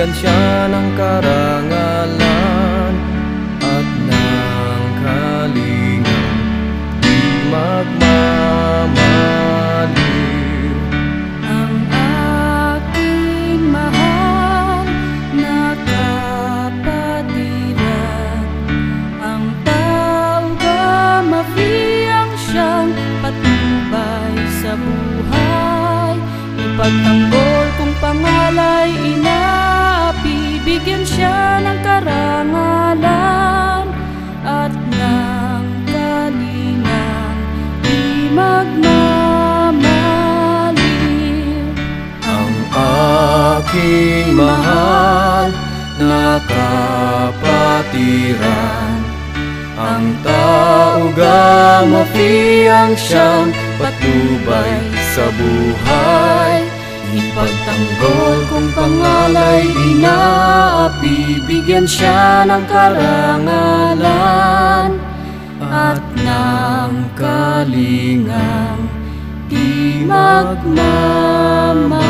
bigyan siya ng karangalan at ng kalingang di magmamaliw. Ang aking mahal na kapatiran, ang tao gamafiyang siyang patnubay sa buhay. Ipagtanggol kung pangalay inaapi, bigyan siya ng karangalan at ng kalingang di magmamaliw. Ang aking mahal na kapatiran, ang tao gamafiyang siyang patnubay sa buhay. Ipagtanggol kung pangalay inaapi, bigyan siya ng karangalan at ng kalingang di magmamaliw.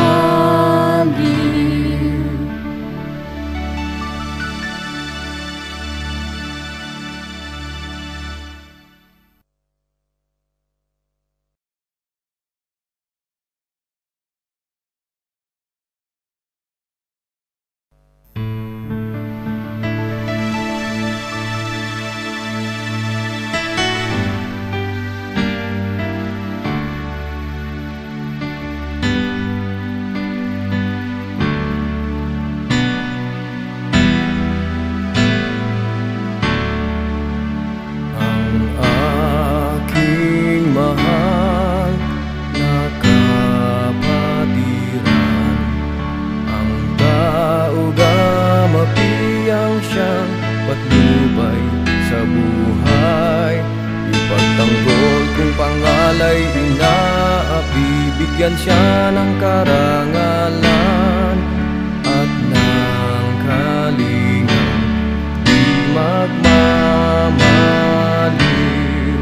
Patnubay sa buhay. Ipagtanggol kung pangalay inaapi, bigyan siya ng karangalan at ng kalingang di magmamaliw.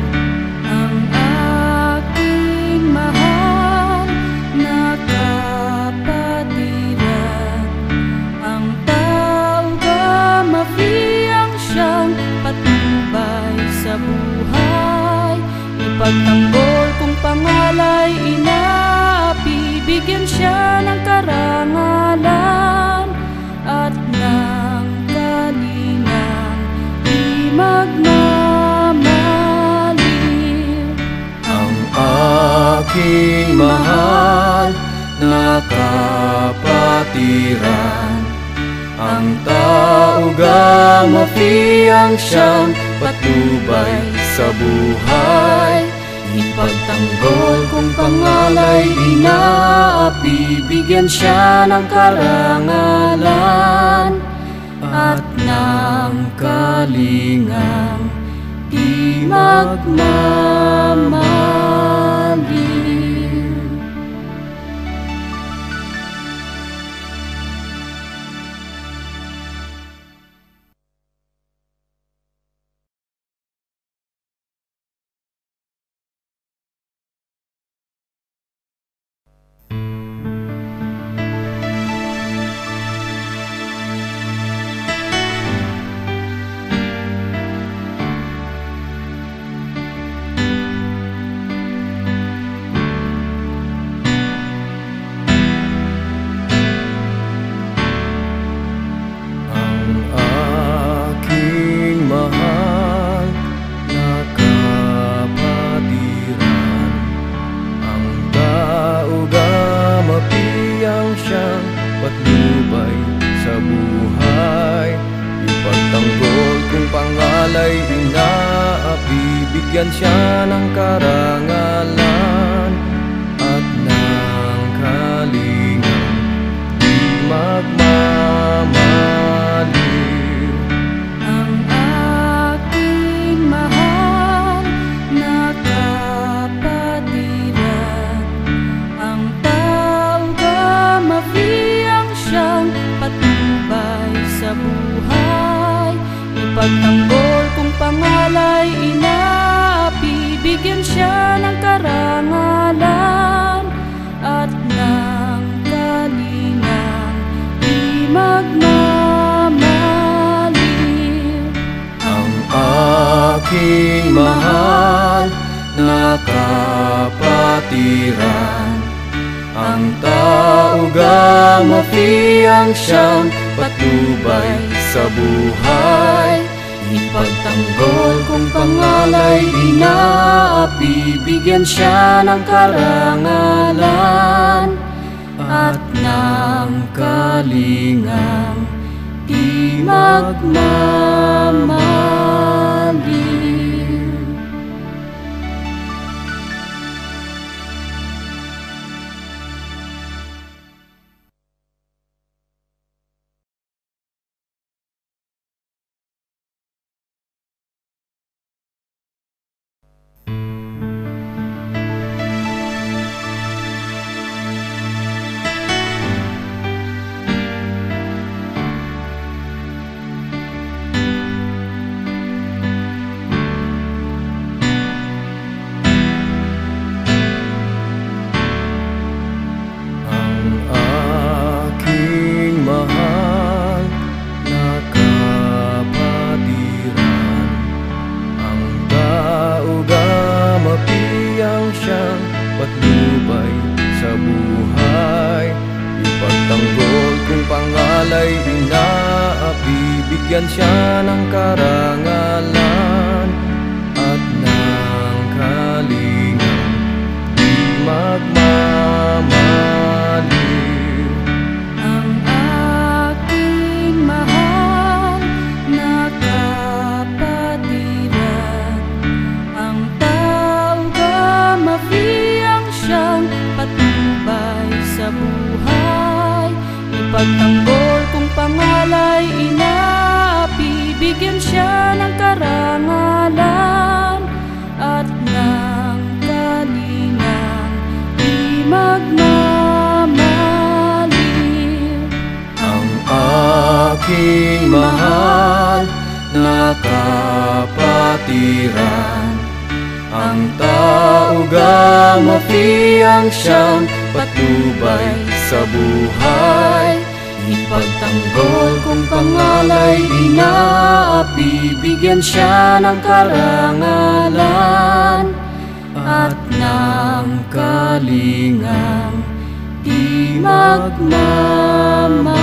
Ang aking mahal na kapatiran, ang tao gamafiyang siyang patnubay sa buhay. Ipagtanggol kung pangalay inaapi, bigyan siya ng karangalan at ng kalingang di magmamaliw. Ang aking mahal na kapatiran, ang tao gamafiyang siyang patnubay sa buhay. Ipagtanggol kung pangalay inaapi, bigyan siya ng karangalan at ng kalingang di magmamaliw. Patnubay sa buhay. Ipagtanggol kung pangalay inaapi, bigyan siya ng karangalan at ng kalingang di magmamaliw. Ang aking mahal na kapatiran, ang tao gamafiyang siyang patnubay sa buhay. Ipagtanggol kung pangalay inaapi, bigyan siya ng karangalan at ng kalingang di magmamaliw. Ang aking mahal na kapatiran, ang tao gamafiyang siyang patnubay sa buhay. Ipagtanggol kung pangalay inaapi, bigyan siya ng karangalan at ng kalingang di magmamaliw. Patnubay sa buhay, ipagtanggol kung pangalay inaapi, bigyan siya ng karangalan at ng kalingang di magmamaliw. Ang aking mahal na kapatiran, ang tao gamafiyang siyang patnubay sa buhay. Ipagtanggol kung pangalay inaapi, bigyan siya ng karangalan at ng kalingang di magmamaliw. Ang aking mahal na kapatiran, ang tao gamafiyang siyang patnubay sa buhay. Ipagtanggol kung pangalay inaapi, bigyan siya ng karangalan at ng kalingang di magmamaliw.